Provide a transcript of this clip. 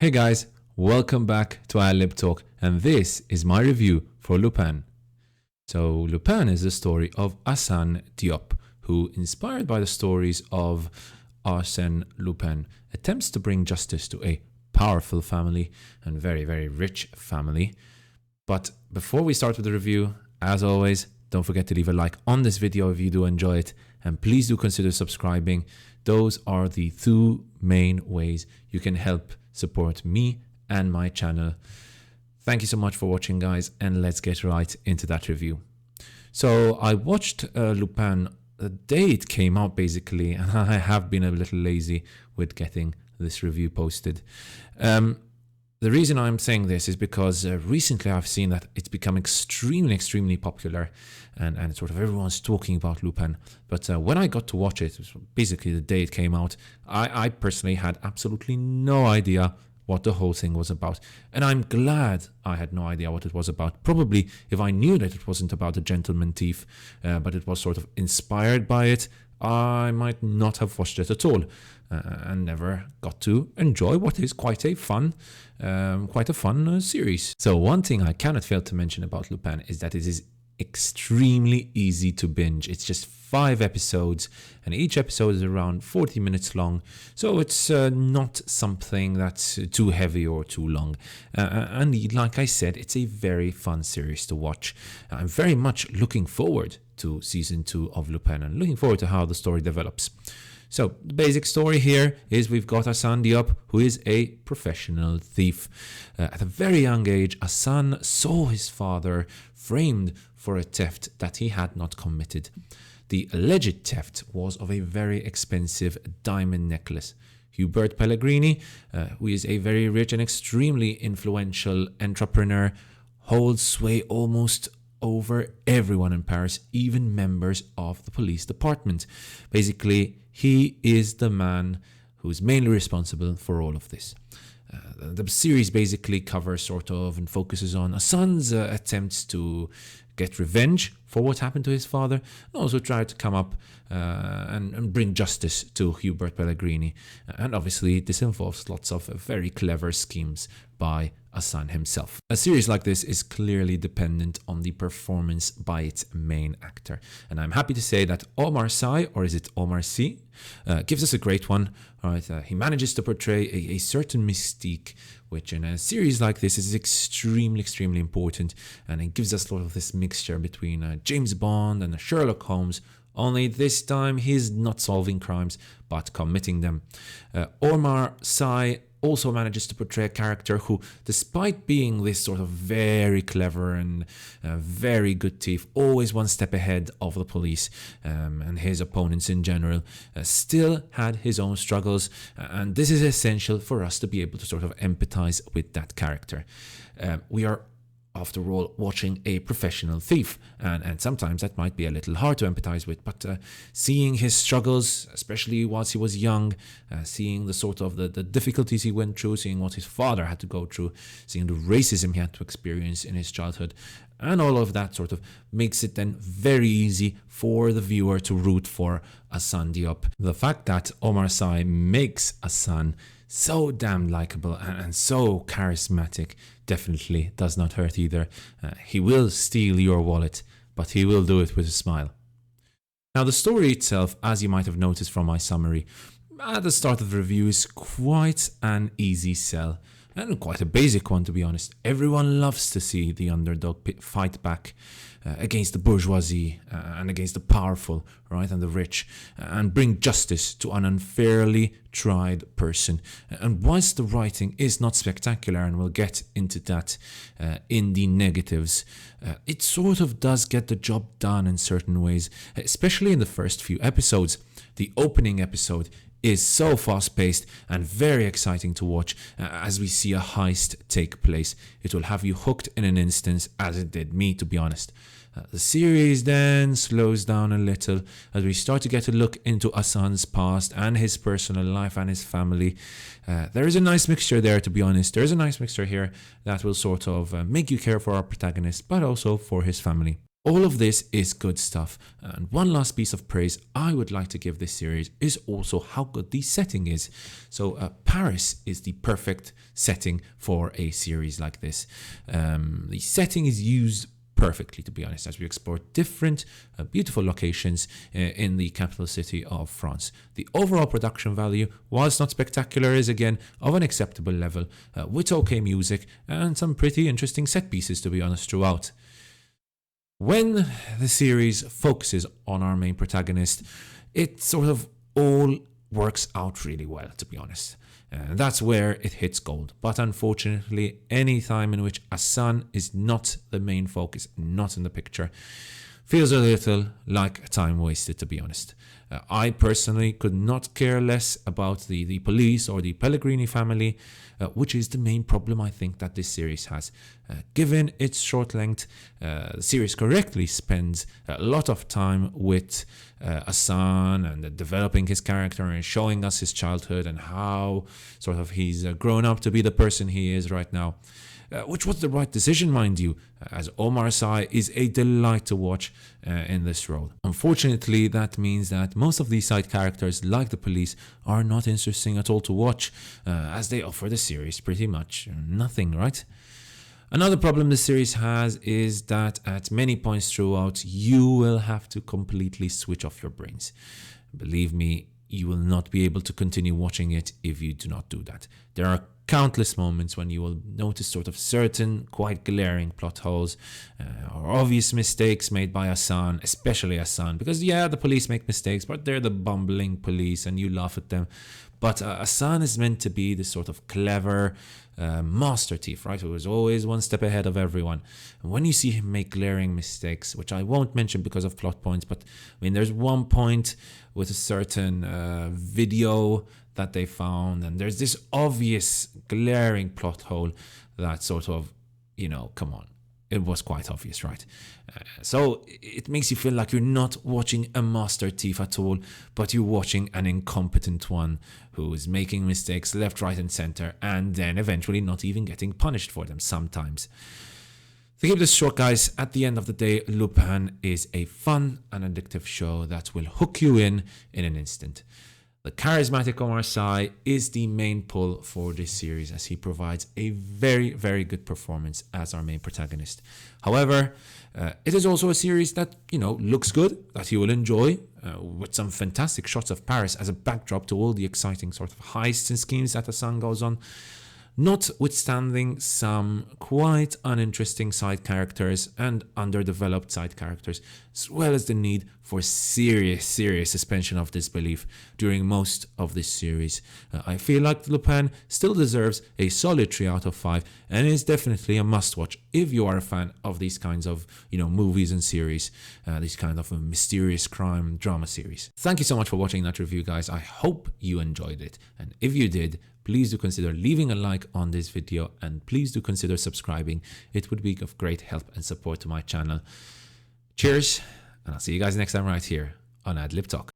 Hey guys, welcome back to our Lib Talk, and this is my review for Lupin. So, Lupin is the story of Assane Diop, who, inspired by the stories of Arsene Lupin, attempts to bring justice to a powerful family and very, very rich family. But before we start with the review, as always, don't forget to leave a like on this video if you do enjoy it, and please do consider subscribing. Those are the two main ways you can help support me and my channel. Thank you so much for watching, guys, and let's get right into that review. So I watched Lupin the day it came out, basically, and I have been a little lazy with getting this review posted. The reason I'm saying this is because recently I've seen that it's become extremely popular, and sort of everyone's talking about Lupin. But when I got to watch it, basically the day it came out, I personally had absolutely no idea what the whole thing was about. And I'm glad I had no idea what it was about. Probably if I knew that it wasn't about a gentleman thief, but it was sort of inspired by it, I might not have watched it at all, and never got to enjoy what is quite a fun series. So one thing I cannot fail to mention about Lupin is that it is extremely easy to binge. It's just 5 episodes, and each episode is around 40 minutes long, so it's not something that's too heavy or too long. And like I said, it's a very fun series to watch. I'm very much looking forward to season 2 of Lupin and looking forward to how the story develops. So the basic story here is we've got Assane Diop, who is a professional thief. At a very young age, Assane saw his father framed for a theft that he had not committed. The alleged theft was of a very expensive diamond necklace. Hubert Pellegrini, who is a very rich and extremely influential entrepreneur, holds sway almost over everyone in Paris, even members of the police department. Basically, he is the man who's mainly responsible for all of this. The series basically covers sort of and focuses on Assane's attempts to get revenge for what happened to his father, and also try to come up and bring justice to Hubert Pellegrini. And obviously this involves lots of very clever schemes by Assane himself. A series like this is clearly dependent on the performance by its main actor, and I'm happy to say that Omar Sy, or is it Omar Sy, gives us a great one. All right, he manages to portray a certain mystique, which in a series like this is extremely important, and it gives us sort of this mixture between James Bond and Sherlock Holmes, only this time he's not solving crimes but committing them. Omar Sy also manages to portray a character who, despite being this sort of very clever and very good thief, always one step ahead of the police and his opponents in general, still had his own struggles, and this is essential for us to be able to sort of empathize with that character. We are, after all, watching a professional thief, and sometimes that might be a little hard to empathize with, but seeing his struggles, especially whilst he was young, seeing the sort of the difficulties he went through, seeing what his father had to go through, seeing the racism he had to experience in his childhood, and all of that sort of makes it then very easy for the viewer to root for Assane Diop. The fact that Omar Sy makes Assane so damn likable and so charismatic definitely does not hurt either. He will steal your wallet, but he will do it with a smile. Now, the story itself, as you might have noticed from my summary at the start of the review, is quite an easy sell, and quite a basic one, to be honest. Everyone loves to see the underdog fight back against the bourgeoisie and against the powerful, right, and the rich, and bring justice to an unfairly tried person. And whilst the writing is not spectacular, and we'll get into that in the negatives, it sort of does get the job done in certain ways, especially in the first few episodes. The opening episode is so fast-paced and very exciting to watch as we see a heist take place. It will have you hooked in an instant, as it did me, to be honest. The series then slows down a little as we start to get a look into Assane's past and his personal life and his family. There is a nice mixture there, to be honest. There is a nice mixture here that will sort of make you care for our protagonist, but also for his family. All of this is good stuff. And one last piece of praise I would like to give this series is also how good the setting is. So Paris is the perfect setting for a series like this. The setting is used perfectly, to be honest, as we explore different beautiful locations in the capital city of France. The overall production value, whilst not spectacular, is again of an acceptable level, with okay music and some pretty interesting set pieces, to be honest, throughout. When the series focuses on our main protagonist, it sort of all works out really well, to be honest. That's where it hits gold. But unfortunately, any time in which Assane is not the main focus, not in the picture, feels a little like time wasted, to be honest. I personally could not care less about the police or the Pellegrini family, which is the main problem I think that this series has. Given its short length, the series correctly spends a lot of time with Assane and developing his character and showing us his childhood and how sort of he's grown up to be the person he is right now. Which was the right decision, mind you, as Omar Sy is a delight to watch in this role. Unfortunately, that means that most of these side characters, like the police, are not interesting at all to watch, as they offer the series pretty much nothing, right? Another problem the series has is that at many points throughout, you will have to completely switch off your brains. Believe me, you will not be able to continue watching it if you do not do that. There are countless moments when you will notice sort of certain quite glaring plot holes or obvious mistakes made by Assane, especially Assane, because yeah, the police make mistakes, but they're the bumbling police and you laugh at them. But Assane is meant to be this sort of clever master thief, right, who is always one step ahead of everyone. And when you see him make glaring mistakes, which I won't mention because of plot points, but I mean, there's one point with a certain video that they found, and there's this obvious glaring plot hole that sort of, come on, it was quite obvious, right? So it makes you feel like you're not watching a master thief at all, but you're watching an incompetent one who is making mistakes left, right, and center, and then eventually not even getting punished for them sometimes. To keep this short, guys, at the end of the day, Lupin is a fun and addictive show that will hook you in an instant. The charismatic Omar Sy is the main pull for this series, as he provides a very, very good performance as our main protagonist. However, it is also a series that, looks good, that you will enjoy, with some fantastic shots of Paris as a backdrop to all the exciting sort of heists and schemes that Assane goes on. Notwithstanding some quite uninteresting side characters and underdeveloped side characters, as well as the need for serious suspension of disbelief during most of this series. I feel like Lupin still deserves a solid 3 out of 5 and is definitely a must-watch if you are a fan of these kinds of, movies and series, these kind of mysterious crime drama series. Thank you so much for watching that review, guys. I hope you enjoyed it, and if you did, please do consider leaving a like on this video, and please do consider subscribing. It would be of great help and support to my channel. Cheers, and I'll see you guys next time right here on Adlib Talk.